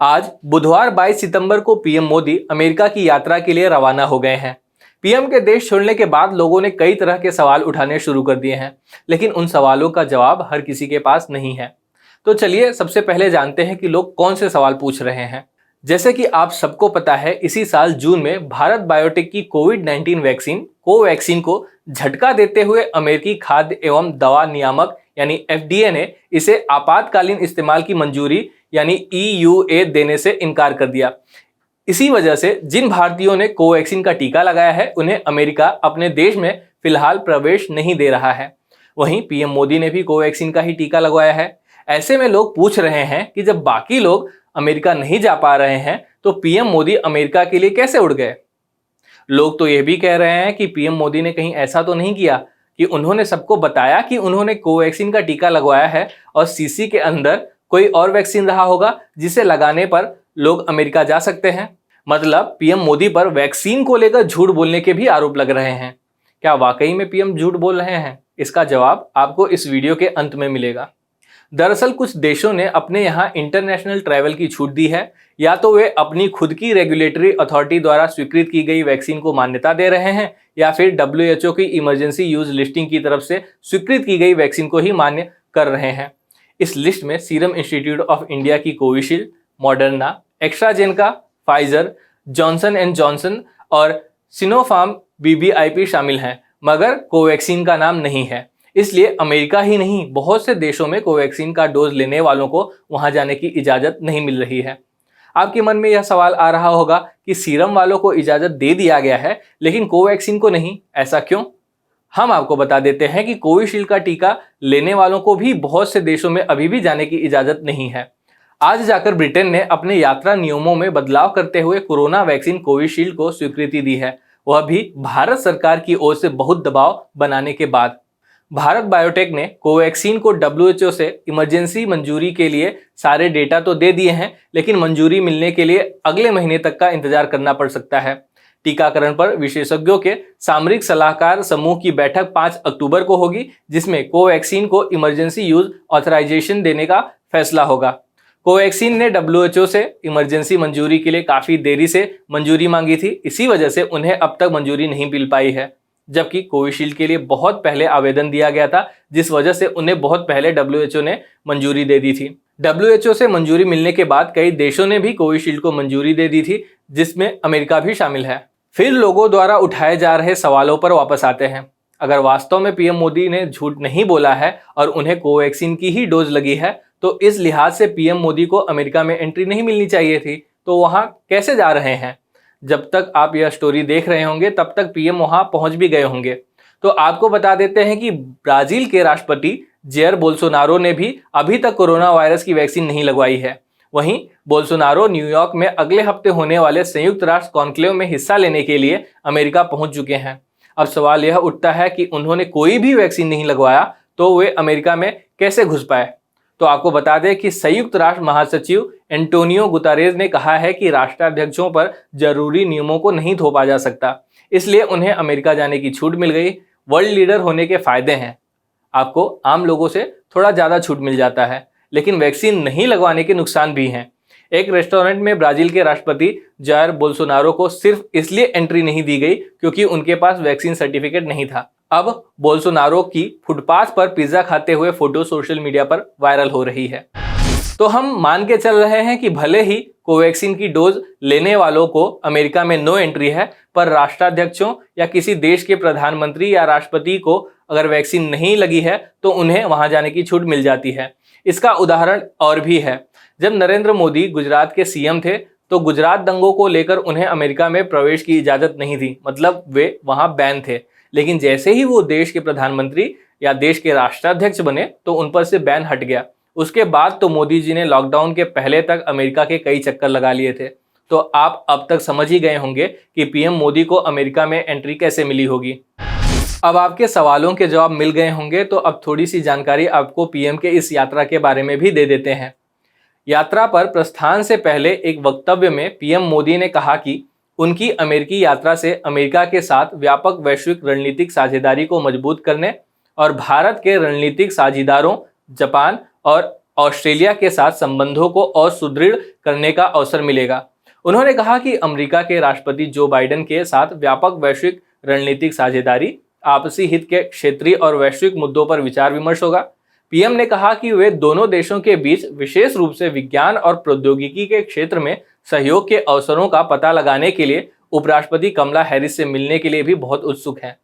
आज बुधवार 22 सितंबर को पीएम मोदी अमेरिका की यात्रा के लिए रवाना हो गए हैं। पीएम के देश छोड़ने के बाद लोगों ने कई तरह के सवाल उठाने शुरू कर दिए हैं, लेकिन उन सवालों का जवाब हर किसी के पास नहीं है। तो चलिए सबसे पहले जानते हैं कि लोग कौन से सवाल पूछ रहे हैं। जैसे कि आप सबको पता है, इसी साल जून में भारत बायोटेक की कोविड-19 वैक्सीन कोवैक्सीन को झटका देते हुए अमेरिकी खाद्य एवं दवा नियामक यानी FDA ने इसे आपातकालीन इस्तेमाल की मंजूरी यानी EUA देने से इनकार कर दिया। इसी वजह से जिन भारतीयों ने कोवैक्सीन का टीका लगाया है, उन्हें अमेरिका अपने देश में फिलहाल प्रवेश नहीं दे रहा है। वहीं पीएम मोदी ने भी कोवैक्सीन का ही टीका लगवाया है। ऐसे में लोग पूछ रहे हैं कि जब बाकी लोग अमेरिका नहीं जा पा रहे हैं, तो पीएम मोदी अमेरिका के लिए कैसे उड़ गए। लोग तो यह भी कह रहे हैं कि पीएम मोदी ने कहीं ऐसा तो नहीं किया कि उन्होंने सबको बताया कि उन्होंने कोवैक्सीन का टीका लगवाया है और सीसी के अंदर कोई और वैक्सीन रहा होगा जिसे लगाने पर लोग अमेरिका जा सकते हैं। मतलब पीएम मोदी पर वैक्सीन को लेकर झूठ बोलने के भी आरोप लग रहे हैं। क्या वाकई में पीएम झूठ बोल रहे हैं? इसका जवाब आपको इस वीडियो के अंत में मिलेगा। दरअसल कुछ देशों ने अपने यहाँ इंटरनेशनल ट्रैवल की छूट दी है। या तो वे अपनी खुद की रेगुलेटरी अथॉरिटी द्वारा स्वीकृत की गई वैक्सीन को मान्यता दे रहे हैं, या फिर WHO की इमरजेंसी यूज लिस्टिंग की तरफ से स्वीकृत की गई वैक्सीन को ही मान्य कर रहे हैं। इस लिस्ट में सीरम इंस्टीट्यूट ऑफ इंडिया की Covishield, Moderna, AstraZeneca, Pfizer, Johnson and Johnson और सिनोफार्म BBIP शामिल हैं, मगर कोवैक्सीन का नाम नहीं है। इसलिए अमेरिका ही नहीं, बहुत से देशों में कोवैक्सीन का डोज लेने वालों को वहां जाने की इजाजत नहीं मिल रही है। आपके मन में यह सवाल आ रहा होगा कि सीरम वालों को इजाजत दे दिया गया है लेकिन कोवैक्सीन को नहीं, ऐसा क्यों? हम आपको बता देते हैं कि कोविशील्ड का टीका लेने वालों को भी बहुत से देशों में अभी भी जाने की इजाजत नहीं है। आज जाकर ब्रिटेन ने अपने यात्रा नियमों में बदलाव करते हुए कोरोना वैक्सीन कोविशील्ड को स्वीकृति दी है, वह भी भारत सरकार की ओर से बहुत दबाव बनाने के बाद। भारत बायोटेक ने कोवैक्सीन को WHO से इमरजेंसी मंजूरी के लिए सारे डेटा तो दे दिए हैं, लेकिन मंजूरी मिलने के लिए अगले महीने तक का इंतजार करना पड़ सकता है। टीकाकरण पर विशेषज्ञों के सामरिक सलाहकार समूह की बैठक 5 अक्टूबर को होगी, जिसमें कोवैक्सीन को इमरजेंसी यूज ऑथराइजेशन देने का फैसला होगा। कोवैक्सीन ने WHO से इमरजेंसी मंजूरी के लिए काफी देरी से मंजूरी मांगी थी, इसी वजह से उन्हें अब तक मंजूरी नहीं मिल पाई है। जबकि कोविशील्ड के लिए बहुत पहले आवेदन दिया गया था, जिस वजह से उन्हें बहुत पहले WHO ने मंजूरी दे दी थी। WHO से मंजूरी मिलने के बाद कई देशों ने भी कोविशील्ड को मंजूरी दे दी थी, जिसमें अमेरिका भी शामिल है। फिर लोगों द्वारा उठाए जा रहे सवालों पर वापस आते हैं। अगर वास्तव में पीएम मोदी ने झूठ नहीं बोला है और उन्हें कोवैक्सीन की ही डोज लगी है, तो इस लिहाज से पीएम मोदी को अमेरिका में एंट्री नहीं मिलनी चाहिए थी। तो वहां कैसे जा रहे हैं? जब तक आप यह स्टोरी देख रहे होंगे तब तक पीएम वहां पहुंच भी गए होंगे। तो आपको बता देते हैं कि ब्राजील के राष्ट्रपति जेयर बोल्सोनारो ने भी अभी तक कोरोना वायरस की वैक्सीन नहीं लगवाई है। वहीं बोल्सोनारो न्यूयॉर्क में अगले हफ्ते होने वाले संयुक्त राष्ट्र कॉन्क्लेव में हिस्सा लेने के लिए अमेरिका पहुंच चुके हैं। अब सवाल यह उठता है कि उन्होंने कोई भी वैक्सीन नहीं लगवाया तो वे अमेरिका में कैसे घुस पाए। तो आपको बता दें कि संयुक्त राष्ट्र महासचिव एंटोनियो गुतारेज ने कहा है कि राष्ट्राध्यक्षों पर जरूरी नियमों को नहीं थोपा जा सकता, इसलिए उन्हें अमेरिका जाने की छूट मिल गई। वर्ल्ड लीडर होने के फायदे हैं, आपको आम लोगों से थोड़ा ज़्यादा छूट मिल जाता है, लेकिन वैक्सीन नहीं लगवाने के नुकसान भी हैं। एक रेस्टोरेंट में ब्राजील के राष्ट्रपति जायर बोल्सोनारो को सिर्फ इसलिए एंट्री नहीं दी गई क्योंकि उनके पास वैक्सीन सर्टिफिकेट नहीं था। अब बोल्सोनारो की फुटपाथ पर पिज्जा खाते हुए फोटो सोशल मीडिया पर वायरल हो रही है। तो हम मान के चल रहे हैं कि भले ही कोवैक्सीन की डोज लेने वालों को अमेरिका में नो एंट्री है, पर राष्ट्राध्यक्षों या किसी देश के प्रधानमंत्री या राष्ट्रपति को अगर वैक्सीन नहीं लगी है तो उन्हें वहां जाने की छूट मिल जाती है। इसका उदाहरण और भी है। जब नरेंद्र मोदी गुजरात के CM थे तो गुजरात दंगों को लेकर उन्हें अमेरिका में प्रवेश की इजाजत नहीं थी, मतलब वे वहां बैन थे। लेकिन जैसे ही वो देश के प्रधानमंत्री या देश के राष्ट्राध्यक्ष बने तो उन पर से बैन हट गया। उसके बाद तो मोदी जी ने लॉकडाउन के पहले तक अमेरिका के कई चक्कर लगा लिए थे। तो आप अब तक समझ ही गए होंगे कि पीएम मोदी को अमेरिका में एंट्री कैसे मिली होगी। अब आपके सवालों के जवाब मिल गए होंगे, तो अब थोड़ी सी जानकारी आपको पीएम के इस यात्रा के बारे में भी दे देते हैं। यात्रा पर प्रस्थान से पहले एक वक्तव्य में पीएम मोदी ने कहा कि उनकी अमेरिकी यात्रा से अमेरिका के साथ व्यापक वैश्विक रणनीतिक साझेदारी को मजबूत करने और भारत के रणनीतिक साझीदारों जापान और ऑस्ट्रेलिया के साथ संबंधों को और सुदृढ़ करने का अवसर मिलेगा। उन्होंने कहा कि अमेरिका के राष्ट्रपति जो बाइडेन के साथ व्यापक वैश्विक रणनीतिक साझेदारी, आपसी हित के क्षेत्रीय और वैश्विक मुद्दों पर विचार विमर्श होगा। पीएम ने कहा कि वे दोनों देशों के बीच विशेष रूप से विज्ञान और प्रौद्योगिकी के क्षेत्र में सहयोग के अवसरों का पता लगाने के लिए उपराष्ट्रपति कमला हैरिस से मिलने के लिए भी बहुत उत्सुक हैं।